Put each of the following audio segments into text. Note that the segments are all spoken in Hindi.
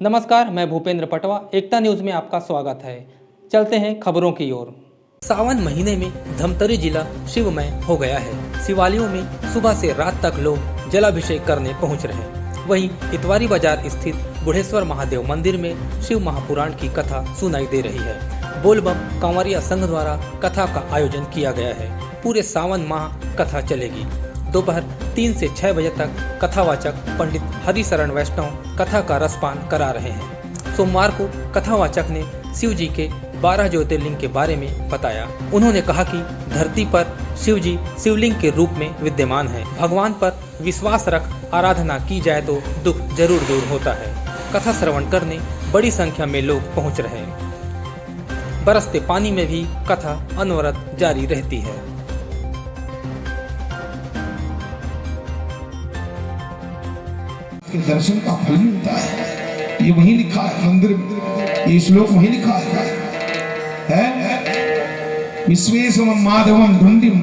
नमस्कार, मैं भूपेंद्र पटवा, एकता न्यूज में आपका स्वागत है। चलते हैं खबरों की ओर। सावन महीने में धमतरी जिला शिवमय हो गया है। शिवालयों में सुबह से रात तक लोग जलाभिषेक करने पहुंच रहे हैं। वहीं इतवारी बाजार स्थित बुढ़ेश्वर महादेव मंदिर में शिव महापुराण की कथा सुनाई दे रही है। बोलबम कांवरिया संघ द्वारा कथा का आयोजन किया गया है। पूरे सावन माह कथा चलेगी। दोपहर 3 से 6 बजे तक कथावाचक पंडित हरिशरण वैष्णव कथा का रसपान करा रहे हैं। सोमवार को कथावाचक ने शिव जी के 12 ज्योतिर्लिंग के बारे में बताया। उन्होंने कहा कि धरती पर शिव जी शिवलिंग के रूप में विद्यमान है। भगवान पर विश्वास रख आराधना की जाए तो दुख जरूर दूर होता है। कथा श्रवण करने बड़ी संख्या में लोग पहुंच रहे हैं। बरसते पानी में भी कथा अनवरत जारी रहती है। के दर्शन का फल मिलता है। ये वहीं लिखा है मंदिर में, ये श्लोक वहीं लिखा है विश्वेशम माधवम ढूंढिम।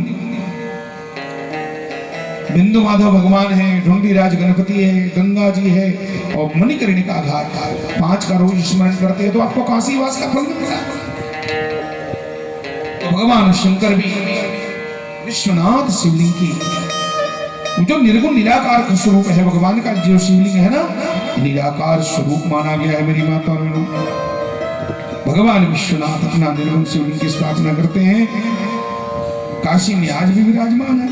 बिंदु माधव भगवान है, ढूंढी राज गणपति है, गंगा जी है और मणिकर्णिका घाट। 5 का रोज स्मरण करते हैं तो आपको काशीवास का फल मिलता है। तो भगवान शंकर भी विश्वनाथ शिवलिंग की जो निर्गुण निराकार का स्वरूप है, भगवान का जो शिवलिंग है ना, निराकार स्वरूप माना गया है। मेरी माता बहनों, भगवान विश्वनाथ अपना निर्गुण शिवलिंग की स्थापना करते हैं। काशी में आज भी विराजमान है।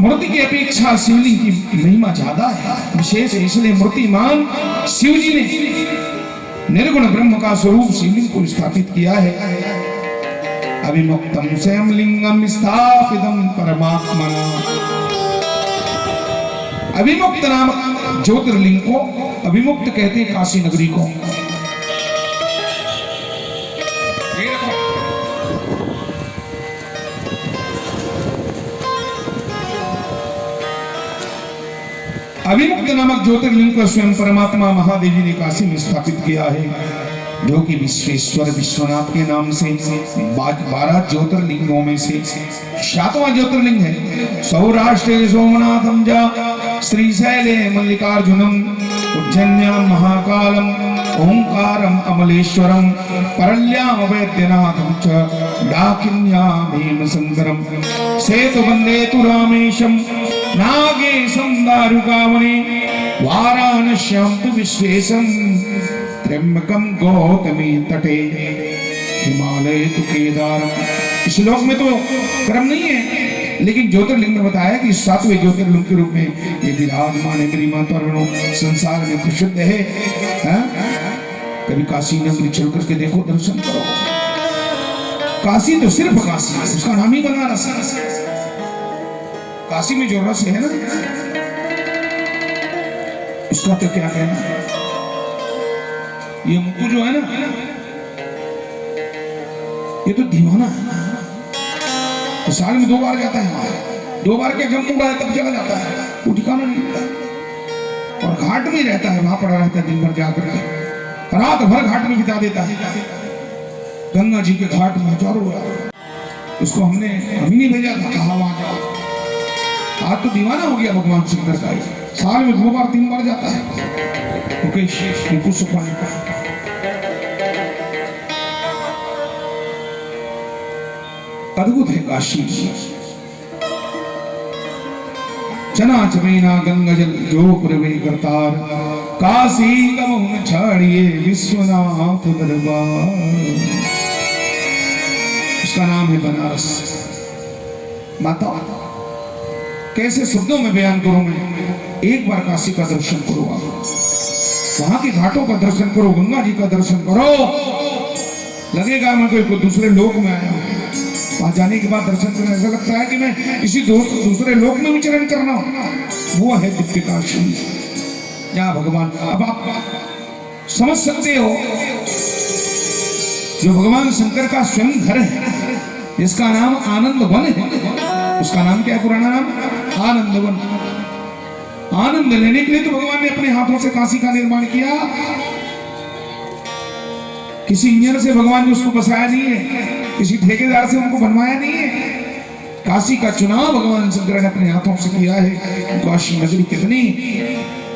मूर्ति की अपेक्षा शिवलिंग की महिमा ज्यादा है, विशेष है। इसलिए मूर्तिमान शिव जी ने निर्गुण ब्रह्म का स्वरूप शिवलिंग को स्थापित किया है। अविमुक्तम स्वयं लिंगम स्थापितम परमात्मना। अविमुक्त नामक ज्योतिर्लिंग को अविमुक्त कहते हैं, काशी नगरी को। अविमुक्त नामक ज्योतिर्लिंग को स्वयं परमात्मा महादेव जी ने काशी में स्थापित किया है, जो कि विश्वेश्वर विश्वनाथ के नाम से 12 ज्योतिर्लिंगों में से 7वां ज्योतिर्लिंग है। सौराष्ट्रे सोमनाथम जा, श्रीशैले मल्लिकार्जुनम, उज्जैन्याम महाकालम, ओंकारम अमलेश्वरम, परल्याम वैद्यनाथम च, डाकिन्याम भीमशंकरम, सेतुबंदे तु रामेशम, नागेशम दारुकावने, वाराणस्याम तु विश्वेशम, त्र्यंबकम गौतमी तटे, हिमालय तु केदारम। श्लोक में तो क्रम नहीं है, लेकिन ज्योतिर्लिंग में बताया कि 7वें ज्योतिर्लिंग के रूप में ये विराजमान है। मेरी माता बहनों, संसार में प्रसिद्ध है। कभी काशी नगरी चल करके देखो, दर्शन करो। काशी तो सिर्फ काशी है, उसका नाम ही बनारस है। काशी में जो रस है ना, उसका तो क्या कहना। ये मुक्कू जो है ना, ये तो दीवाना है। तो साल में 2 बार जाता है वहां। 2 बार क्या, जब मूड आया तब चला जाता है, वो ठिकाना नहीं मिलता। और घाट में रहता है, वहां पड़ा रहता है दिन भर जाकर के, रात भर घाट में बिता देता है। गंगा जी के घाट में हजारों, उसको हम ही नहीं भेजा था, कहा वहां जाओ। आज तो दीवाना हो गया भगवान शंकर का। साल में 2 बार 3 बार जाता है। अद्भुत है काशी। चनाचमेना गंगा जल जो प्रवे करतार, काशी कमन छाड़िए विश्वनाथ दरबार। उसका नाम है बनारस। माता कैसे शब्दों में बयान करूं मैं। एक बार काशी का दर्शन करो, आप वहां के घाटों का दर्शन करो, गंगा जी का दर्शन करो, लगेगा मैं कोई दूसरे लोक में आया हूं। वहां जाने के बाद दर्शन करने ऐसा लगता है कि मैं किसी दूसरे लोक में विचरण करना। वो है दिव्य काशी, जहां भगवान। अब आप समझ सकते हो, जो भगवान शंकर का स्वयं घर है, जिसका नाम आनंद वन है। उसका नाम क्या है, पुराना नाम आनंद वन। आनंद लेने के लिए तो भगवान ने अपने हाथों से काशी का निर्माण किया। किसी इंजीनियर से भगवान ने उसको बसाया नहीं है, किसी ठेकेदार से उनको बनवाया नहीं है। काशी का चुनाव भगवान शंकर ने अपने हाथों से किया है। काशी नगरी कितनी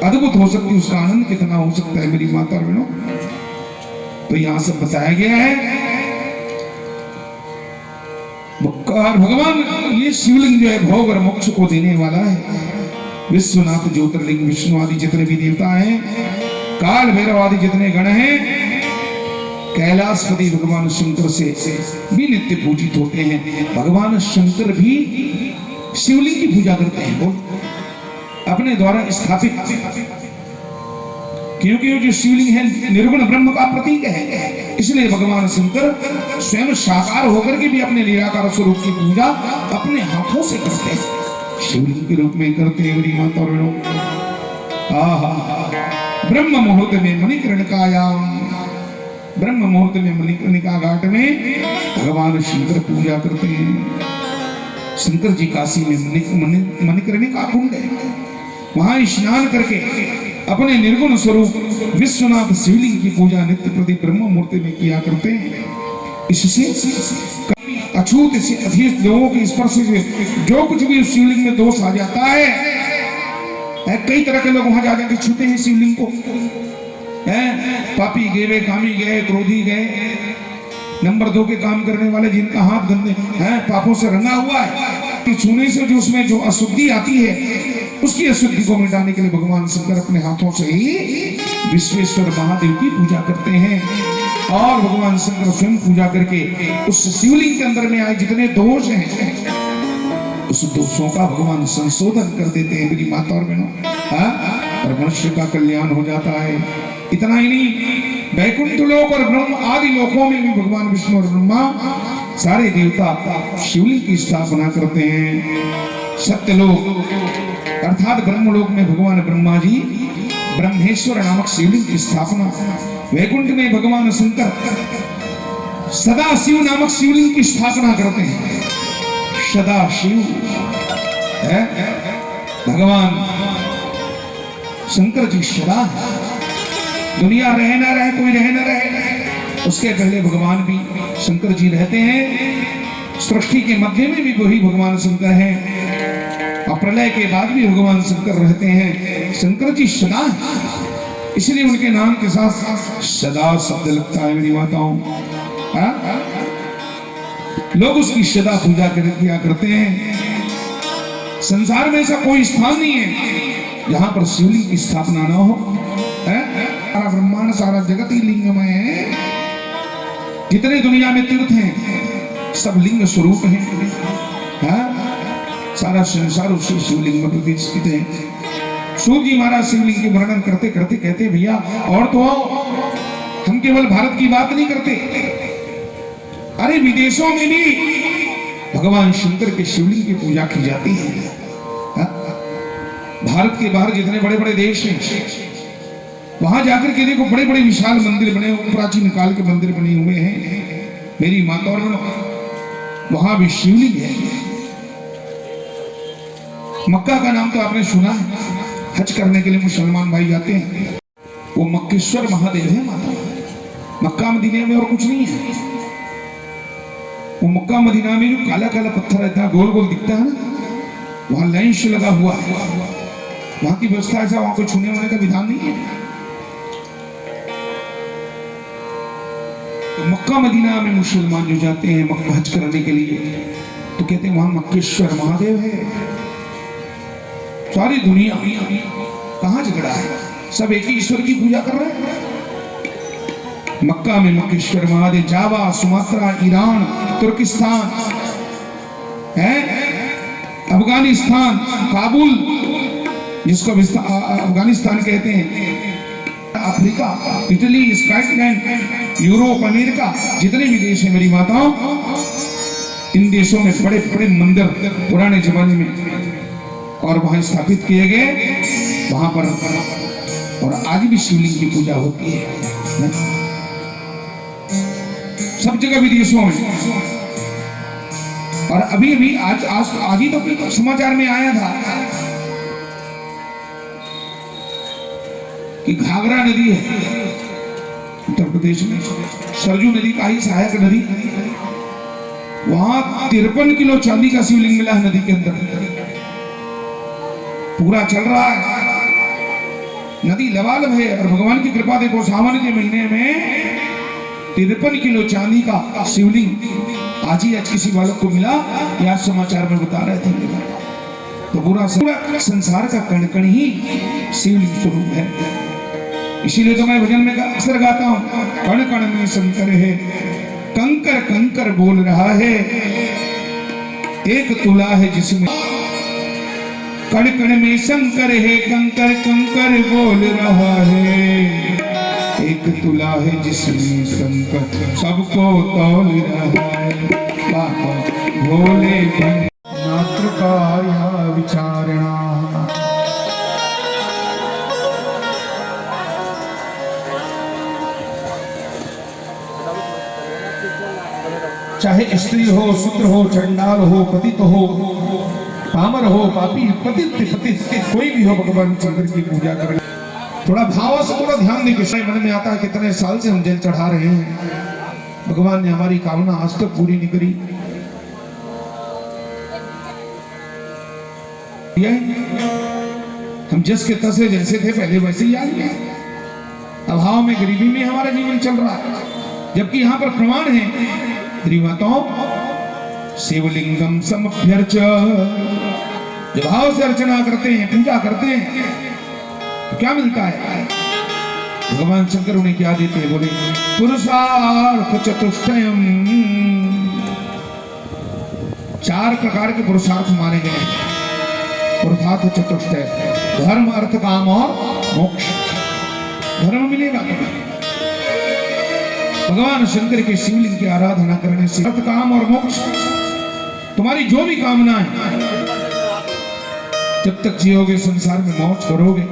अद्भुत हो सकती है, उसका आनंद कितना हो सकता है मेरी माता और बहनों। तो यहां से बताया गया है और भगवान ये शिवलिंग जो है भोग और मोक्ष को देने वाला है। विश्वनाथ ज्योतिर्लिंग विष्णु आदि जितने भी देवता हैं, काल भैरव आदि जितने गण हैं, कैलाशपति भगवान शंकर से भी नित्य पूजित होते हैं। भगवान शंकर भी शिवलिंग की पूजा करते हैं, बोल अपने द्वारा स्थापित, क्योंकि वो जो शिवलिंग है निर्गुण ब्रह्म का प्रतीक है, इसलिए भगवान शंकर स्वयं साकार होकर के भी अपने निराकार स्वरूप की पूजा अपने हाथों से करते हैं, शिवलिंग के रूप में करते हैं मेरी माता और बहनों। आहा, ब्रह्म मुहूर्त में मणिकर्णिकायाम, ब्रह्म मुहूर्त में मणिकर्णिका घाट में भगवान शंकर पूजा करते हैं। शंकर जी काशी में मणिकर्णिका कुंड है, वहां स्नान करके अपने निर्गुण स्वरूप विश्वनाथ शिवलिंग की पूजा नित्य प्रति ब्रह्म मूर्ति में किया करते हैं। इससे अछूत से अधीत लोगों के स्पर्श से जो कुछ भी उस शिवलिंग में दोष आ जाता है, कई तरह के लोग वहां जा जाकर छूते हैं शिवलिंग को, पापी गए, कामी गए, क्रोधी गए, नंबर 2 के काम करने वाले जिनका हाथ गंदे हैं, पापों से रंगा हुआ है, छूने से जो उसमें जो अशुद्धि आती है उसकी अशुद्धि को मिटाने के लिए भगवान शंकर अपने हाथों से ही विश्वेश्वर महादेव की पूजा करते हैं। और भगवान शंकर स्वयं पूजा करके उस शिवलिंग के अंदर में आए जितने दोष हैं, उस दोषों का भगवान संशोधन कर देते हैं मेरी माता और बहनों, और मनुष्य का कल्याण हो जाता है। इतना ही नहीं, वैकुंठ लोक और ब्रह्म आदि लोकों में भी भगवान विष्णु और ब्रह्मा सारे देवता शिवलिंग की स्थापना करते हैं। सत्यलोक अर्थात ब्रह्मलोक में भगवान ब्रह्मा जी ब्रह्मेश्वर नामक शिवलिंग की स्थापना, वैकुंठ में भगवान शंकर सदाशिव नामक शिवलिंग की स्थापना करते हैं। सदाशिव है भगवान शंकर जी, सदा दुनिया रहे ना रहे, कोई रहे ना रहे, उसके पहले भगवान भी शंकर जी रहते हैं। सृष्टि के मध्य में भी वही भगवान शंकर हैं, और प्रलय के बाद भी भगवान शंकर रहते हैं। शंकर जी सदा, इसलिए उनके नाम के साथ सदा शब्द लगता है मेरी माताओं। लोग उसकी सदा पूजा किया करते हैं। संसार में ऐसा कोई स्थान नहीं है जहां पर शिवलिंग की स्थापना ना हो। सारा ब्रह्मांड, सारा जगत ही लिंगमय है। जितने दुनिया में तीर्थ हैं सब लिंग स्वरूप हैं। सारा संसार उसी शिवलिंग में प्रतिष्ठित है। सूत जी महाराज शिवलिंग के वर्णन करते करते कहते, भैया और तो आओ, हम केवल भारत की बात नहीं करते, अरे विदेशों में भी भगवान शंकर के शिवलिंग की पूजा की जाती है। भारत के बाहर जितने बड़े बड़े देश हैं, वहां जाकर के देखो बड़े बड़े विशाल मंदिर बने हुए, प्राचीन काल के मंदिर बने हुए हैं मेरी माता और बहनों, वहां भी शिवलिंग है। मक्का का नाम तो आपने सुना है, हज करने के लिए मुसलमान भाई जाते हैं, वो मक्केश्वर महादेव है माता। मक्का मदीने में और कुछ नहीं है। वो मक्का मदीना में जो काला काला पत्थर रहता है, गोल गोल दिखता है ना, वहां लाइन से लगा हुआ है। वहां की व्यवस्था ऐसा, वहां को छूने वाले का विधान नहीं है। तो मक्का मदीना में मुसलमान जो जाते हैं मक्का हज करने के लिए, तो कहते हैं वहां मक्केश्वर महादेव है। सारी दुनिया कहां झगड़ा है, सब एक ही ईश्वर की पूजा कर रहे हैं। मक्का में मक्केश्वर महादेव, जावा, सुमात्रा, ईरान, तुर्किस्तान है, अफगानिस्तान, काबुल जिसको अफगानिस्तान कहते हैं, Africa, Italy, Scotland, Europe, America, जितने भी देश हैं मेरी माताओं, इन देशों में बड़े बड़े मंदिर पुराने जमाने में और वहां स्थापित किए गए, वहां पर और आज भी शिवलिंग की पूजा होती है सब जगह विदेशों में। और अभी अभी आज ही तो समाचार में आया था कि घाघरा नदी है उत्तर प्रदेश में, सरजू नदी का ही सहायक नदी, वहां 53 किलो चांदी का शिवलिंग मिला है नदी के अंदर। पूरा चल रहा है, नदी लबालब है। और भगवान की कृपा देखो, सावन के महीने में 53 किलो चांदी का शिवलिंग आज ही आज किसी बालक को मिला, या समाचार में बता रहे थे। तो पूरा संसार का कण कण ही शिवलिंग स्वरूप है। इसीलिए तो मैं भजन में अक्सर गाता हूं, कण कण में शंकर है, कंकर कंकर बोल रहा है, एक तुला है जिसमें, कण कण में शंकर है, कंकर कंकर बोल रहा है, एक तुला है जिसमें शंकर सबको तौल रहा है। बाबा भोले नात्र काया विचारणा, चाहे स्त्री हो, शूद्र हो, चंडाल हो, पतित हो, पामर हो, पापी, पतित कोई भी हो, भगवान शंकर की पूजा करें। थोड़ा भाव से थोड़ा ध्यान दें। मन में आता है कितने साल से हम जल चढ़ा रहे हैं, भगवान ने हमारी कामना आज तक पूरी नहीं करी। हम जिस के तसे जैसे थे पहले वैसे ही आ गए। अभाव में, गरीबी में हमारा जीवन चल रहा है, जबकि यहाँ पर प्रमाण है माताओं, शिवलिंगम समभ्यर्च, जब भाव से अर्चना करते हैं, पूजा करते हैं, तो क्या मिलता है? भगवान शंकर उन्हें क्या देते हैं? बोले पुरुषार्थ चतुष्टयम, 4 प्रकार के पुरुषार्थ माने गए। पुरुषार्थ चतुष्टय, धर्म, अर्थ, काम और मोक्ष। धर्म मिलेगा तुम्हें भगवान शंकर के शिवलिंग की आराधना करने से, अर्थ, काम और मोक्ष, तुम्हारी जो भी कामनाएं, जब तक जियोगे संसार में मौज करोगे,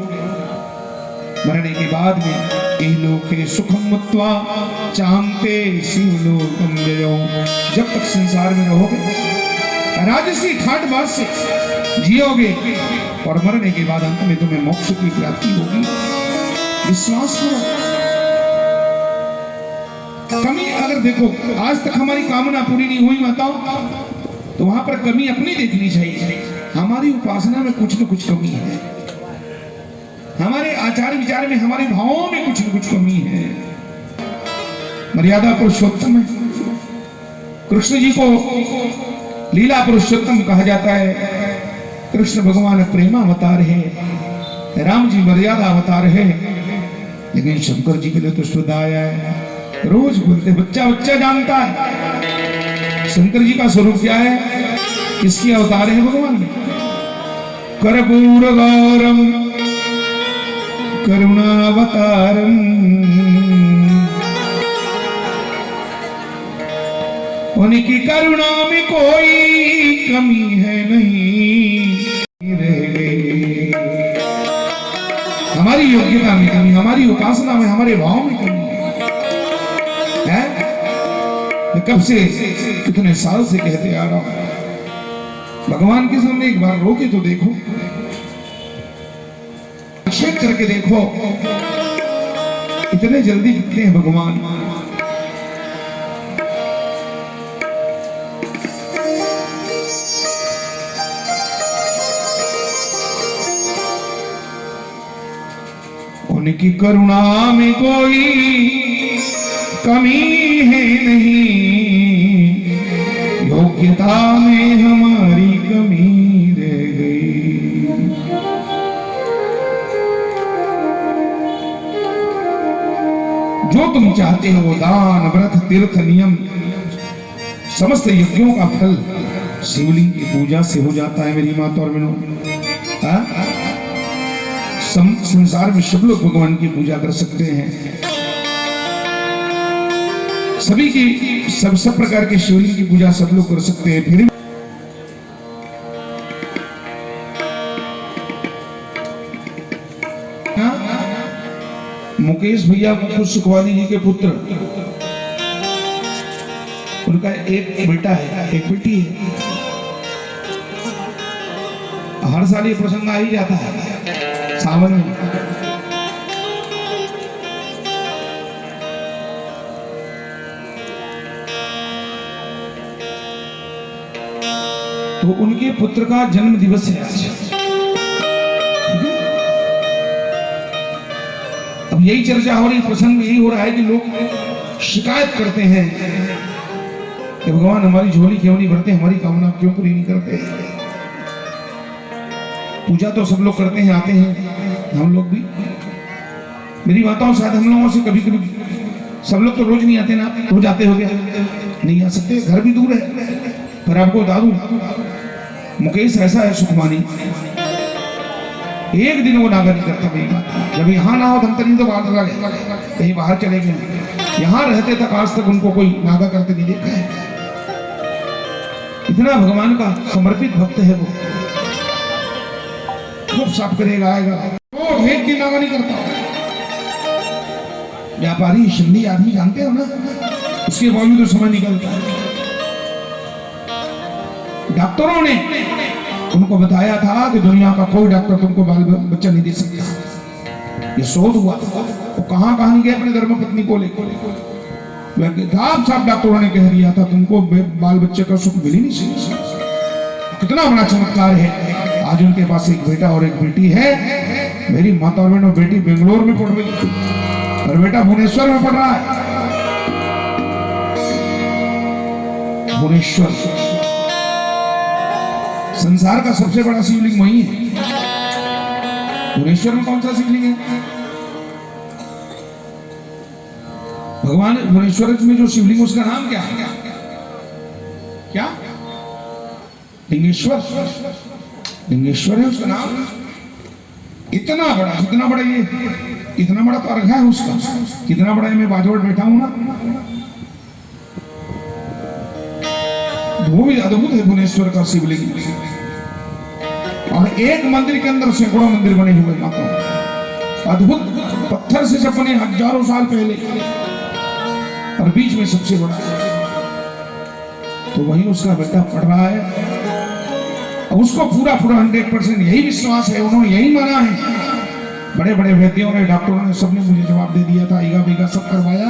मरने के बाद में इहलोके सुखम मुत्वा चाहते शिवलोकम जयो, जब तक संसार में रहोगे राजसी ठाट बात से जियोगे, और मरने के बाद अंत में तुम्हें मोक्ष की प्राप्ति होगी। विश्वास करो। कमी अगर देखो, आज तक हमारी कामना पूरी नहीं हुई माताओं, तो वहां पर कमी अपनी देखनी चाहिए। हमारी उपासना में कुछ न कुछ कमी है, हमारे आचार विचार में, हमारे भावों में कुछ न कुछ कमी है। मर्यादा पुरुषोत्तम है, कृष्ण जी को लीला पुरुषोत्तम कहा जाता है। कृष्ण भगवान प्रेमा अवतार है, राम जी मर्यादा अवतार है, लेकिन शंकर जी के लिए तो शुद्ध आया है। रोज बोलते, बच्चा बच्चा जानता है शंकर जी का स्वरूप क्या है, किसकी अवतार है भगवान में। कर्पूर गौरम करुणावतारम, उनकी करुणा में कोई कमी है नहीं रह गई। हमारी योग्यता में कमी, हमारी उपासना में, हमारे भाव में कमी है। मैं कब से, कितने साल से कहते आ रहा हूं, भगवान के सामने एक बार रो के तो देखो, चेक करके देखो, इतने जल्दी कितने हैं भगवान। उनकी करुणा में कोई कमी है नहीं, योग्यता में हमारी कमी रह गई। जो तुम चाहते हो, दान, व्रत, तीर्थ, नियम, समस्त यज्ञों का फल शिवलिंग की पूजा से हो जाता है मेरी माता और बहनों। संसार में सब लोग भगवान की पूजा कर सकते हैं, सभी की सब प्रकार के शिवलिंग की पूजा सब लोग कर सकते हैं। फिर मुकेश भैया मुकुट सुखवानी जी के पुत्र, उनका एक बेटा है, एक बेटी है। हर साल ये प्रसंग आ ही जाता है सावन में। तो उनके पुत्र का जन्म दिवस है आज। अब यही चर्चा हो रही, प्रसंग यही हो रहा है कि लोग शिकायत करते हैं कि भगवान हमारी झोली क्यों नहीं भरते, हमारी कामना क्यों पूरी नहीं करते। पूजा तो सब लोग करते हैं, आते हैं हम लोग भी। मेरी माताओं शायद हम लोगों से कभी कभी, सब लोग तो रोज नहीं आते ना, रोज आते हो गया, नहीं आ सकते, घर भी दूर है। पर आपको बता दूं, मुकेश ऐसा है सुखमानी, एक दिन वो नागा नहीं करता मेरी बात। जब यहाँ ना हो धमतरी तो बाहर चला गया, कहीं बाहर चले गए। यहाँ रहते तक आज तक उनको कोई नागा करते नहीं देखा है। इतना भगवान का समर्पित भक्त है वो, खूब साफ करेगा, आएगा, वो एक दिन नागा नहीं करता। व्यापारी शिंदी आदमी जानते हो ना, उसके बावजूद तो समय निकलता है। डॉक्टरों ने उनको बताया था कि दुनिया का कोई डॉक्टर तुमको बाल बच्चा नहीं दे सकता। ये शोध हुआ था, वो कहां नहीं गए अपने धर्मपत्नी को लेकर, साफ डॉक्टरों ने कह दिया था तुमको बाल बच्चे का सुख मिल ही नहीं सकता। कितना बड़ा चमत्कार है। आज उनके पास एक बेटा और एक बेटी है। मेरी माता और बहनों, बेटी बेंगलोर में पढ़ रही है और बेटा भुवनेश्वर में पढ़ रहा है। भुवनेश्वर संसार का सबसे बड़ा शिवलिंग वही है। भुवनेश्वर में कौन सा शिवलिंग है? भगवान भुवनेश्वर में जो शिवलिंग, उसका नाम क्या है? क्या? लिंगेश्वर। लिंगेश्वर है उसका नाम। इतना बड़ा, इतना बड़ा, ये इतना बड़ा तो अर्घ है उसका। कितना बड़ा है, मैं बाजोड़ बैठा हूं ना, वो भी अद्भुत है भुवनेश्वर का शिवलिंग। और एक मंदिर के अंदर सैकड़ों मंदिर बने हुए माता, अद्भुत पत्थर से जब बने हजारों साल पहले, और बीच में सबसे बड़ा। तो वही उसका बेटा पढ़ रहा है। अब उसको पूरा 100% यही विश्वास है, उन्होंने यही माना है। बड़े बड़े वैद्यों ने, डॉक्टरों ने, सबने मुझे जवाब दे दिया था, ईगा बीगा सब करवाया।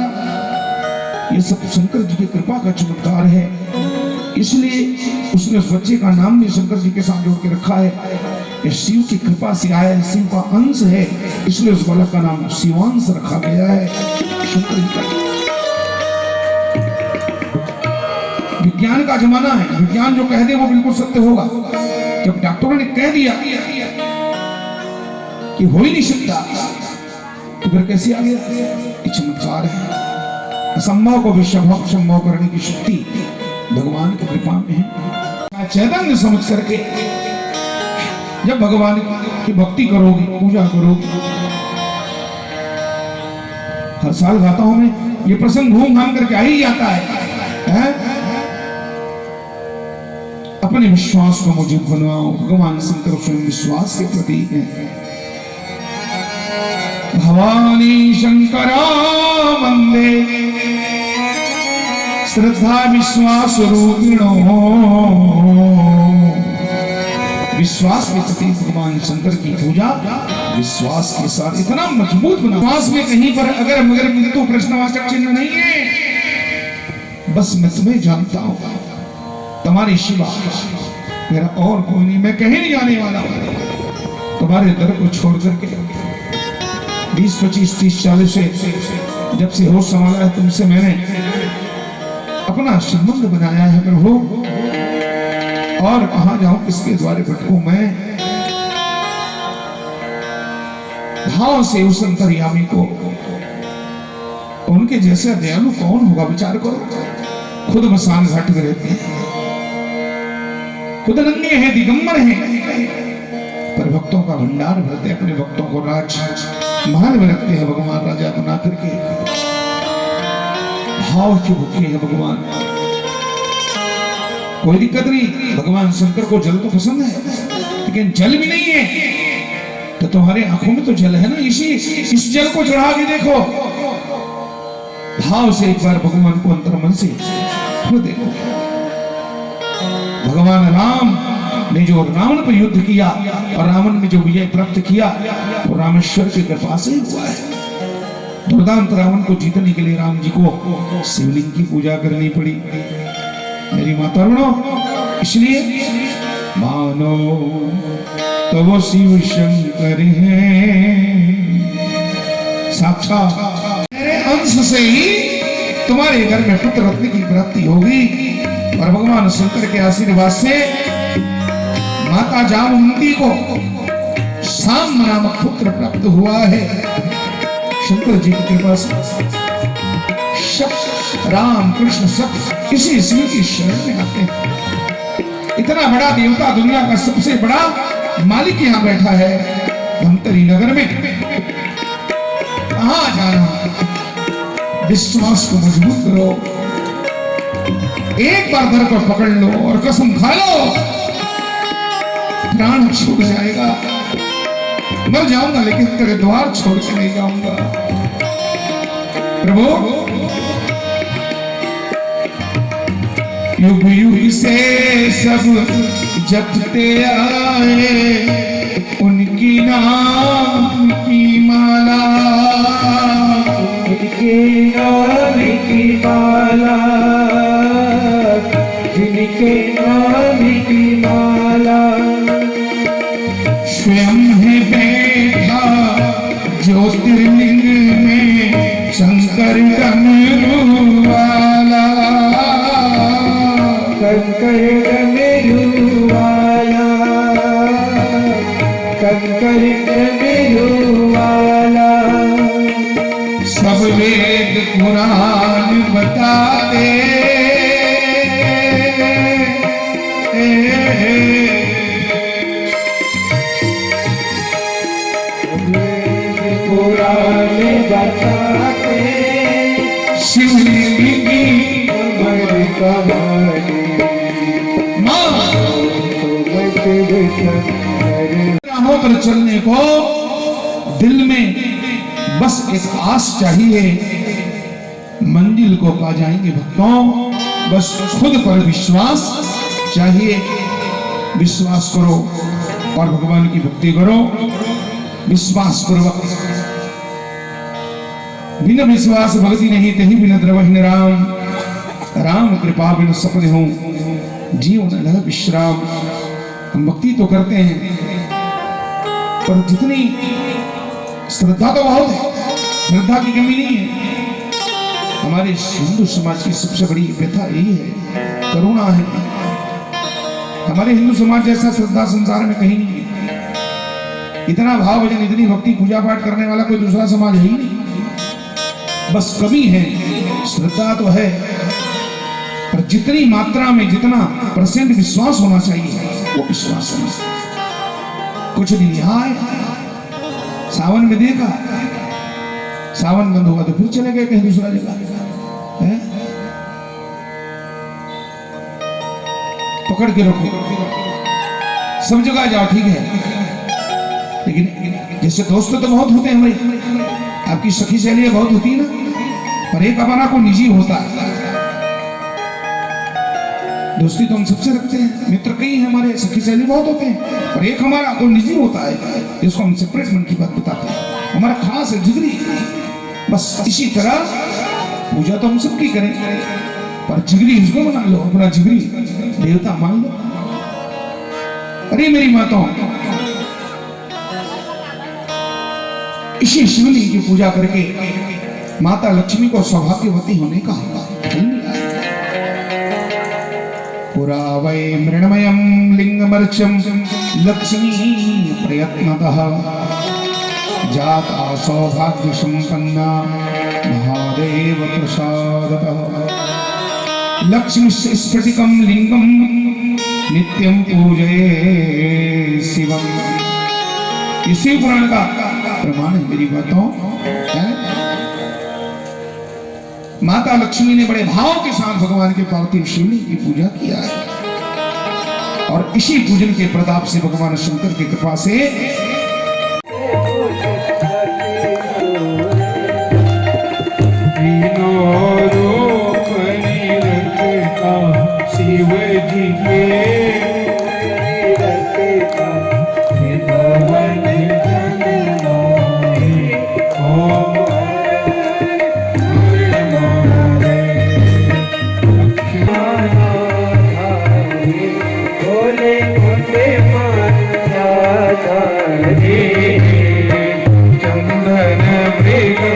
ये सब शंकर जी की कृपा का चमत्कार है। इसलिए उसने उस बच्चे का नाम भी शंकर जी के साथ जोड़ के रखा है। ये शिव की कृपा से आया है, शिव का अंश है, इसलिए उस बालक का नाम शिवांश रखा गया है। शंकर जी का विज्ञान का जमाना है, विज्ञान जो कह दे वो बिल्कुल सत्य होगा। जब डॉक्टरों ने कह दिया कि हो ही नहीं सकता, तो फिर कैसे आ गया? ये चमत्कार है। असंभव को भी संभव करने की शक्ति भगवान की कृपा में है। चैतन्य समझ करके जब भगवान की भक्ति करोगे, पूजा करोगे, हर साल गाता हूं मैं, ये प्रसंग घूम घाम करके आ ही जाता है? अपने विश्वास को मुझे बनवाओ। भगवान शंकर स्वयं विश्वास के प्रतीक हैं। भवानी शंकरा वंदे श्रद्धा विश्वास रूपिणो। विश्वास के प्रतीक भगवान शंकर की पूजा विश्वास के साथ इतना मजबूत बना। विश्वास में कहीं पर अगर मगर मृत्यु प्रश्नवाचक चिन्ह नहीं है। बस मैं तुम्हें जानता हूं, तुम्हारे सिवा मेरा और कोई नहीं, मैं कहीं नहीं जाने वाला हूं। तुम्हारे दर को छोड़ करके 20, 25, 30, 40 से जब से होश संभाला है, तुमसे मैंने अपना संबंध बनाया है प्रभु। और कहां जाऊं, किसके द्वारे भटकूं मैं? भाव से उस अंतर्यामी को, उनके जैसे दयालु कौन होगा? विचार करो। खुद मसान घाट में रहते हैं, खुद नंगे हैं, दिगंबर हैं, पर भक्तों का भंडार भरते, अपने भक्तों को राज महल में रखते हैं भगवान, राजा बना करके। भाव के भूखे हैं भगवान। कोई दिक्कत नहीं, भगवान शंकर को जल तो पसंद है, लेकिन जल भी नहीं है तो तुम्हारे आंखों में तो जल है ना, इस जल को चढ़ा के देखो। भाव से एक बार भगवान को अंतर्मन से देखो। भगवान राम ने जो रावण पर युद्ध किया और रावण ने जो विजय प्राप्त किया, वो रामेश्वर की कृपा से हुआ है। दुर्दांत रावण को जीतने के लिए राम जी को शिवलिंग की पूजा करनी पड़ी। मेरी माता रणो, इसलिए मानो तो वो शिव शंकर हैं, साक्षात मेरे अंश से ही तुम्हारे घर में पुत्र रत्न की प्राप्ति होगी। और भगवान शंकर के आशीर्वाद से माता जामवंती को शाम नामक पुत्र प्राप्त हुआ है। शंकर जी की कृपा से सब राम कृष्ण सब इसी शिव की शरण में आते हैं। इतना बड़ा देवता, दुनिया का सबसे बड़ा मालिक यहाँ बैठा है धमतरी नगर में। कहां जाना, विश्वास को मजबूत करो, एक बार धर को पकड़ लो और कसम खा लो, प्राण छूट जाएगा। मर जाऊंगा लेकिन तेरे द्वार छोड़ के नहीं जाऊंगा। प्रभु युग युग से सब जपते आए उनकी नाम की माला, उनके नाम की माला, जिनके नाम की माला। स्वयं है बैठा ज्योतिर्लिंग में शंकर डमरू वाला, शंकर डमरू वाला, शंकर डमरू वाला। सब वेद पुराण बताते पुराण बताते शिवलिंग की अमर कहानी। राहों पर चलने को दिल में बस एक आस चाहिए, मंजिल को पा जाएंगे भक्तों। बस खुद पर विश्वास चाहिए, विश्वास करो और भगवान की भक्ति करो विश्वास पूर्वक। बिन विश्वास भक्ति नहीं तही बिन द्रवहीन राम, राम कृपा बिन सपने हो जीवन लह विश्राम। हम भक्ति तो करते हैं पर जितनी श्रद्धा तो बहुत है, श्रद्धा की कमी नहीं है। हमारे हिंदू समाज की सबसे बड़ी व्यथा यही है, करुणा है। हमारे हिंदू समाज जैसा श्रद्धा संसार में कहीं नहीं है। इतना भाव भजन, इतनी भक्ति पूजा पाठ करने वाला कोई दूसरा समाज है ही नहीं। बस कमी है, श्रद्धा तो है पर जितनी मात्रा में, जितना % विश्वास होना चाहिए वो विश्वास है। कुछ दिन यहाँ आए, सावन में देखा, सावन बंद होगा तो फिर चले गए कहीं दूसरा जगह। पकड़ के रखो, सब जगह जाओ ठीक है, लेकिन जैसे दोस्त तो बहुत होते हैं हमारे, आपकी सखी सहेलियां बहुत होती है ना, पर एक अपना को निजी होता है। दोस्ती तो हम सबसे रखते हैं, मित्र कई हैं हमारे, सखी सहेली बहुत होते हैं, पर एक हमारा को निजी होता है जिसको हम सेपरेट मन की बात बताते हैं, हमारा खास है, जिगरी। बस इसी तरह पूजा तो हम सबकी करें पर जिगरी इसको बना लो, अपना जिगरी देवता मान लो। अरे मेरी माताओं, इसी शिवलिंग की पूजा करके माता लक्ष्मी को सौभाग्यवती होने का फल मिला। पुरा वै मृण्मयं लिंगमर्चं लक्ष्मी प्रयत्नतः जाता सौभाग्य संपन्ना महादेव प्रसादतः। लक्ष्मी स्फटिकं लिंगं नित्यं पूजये शिवम। ये शिव पुराण का प्रमाण है मेरी बातों। माता लक्ष्मी ने बड़े भाव के साथ भगवान के पार्थिव शिवलिंग की पूजा किया है और इसी पूजन के प्रताप से भगवान शंकर की कृपा से शिव जी के चंदन मृग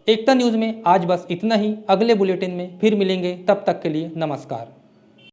एकता न्यूज़ में आज बस इतना ही। अगले बुलेटिन में फिर मिलेंगे, तब तक के लिए नमस्कार।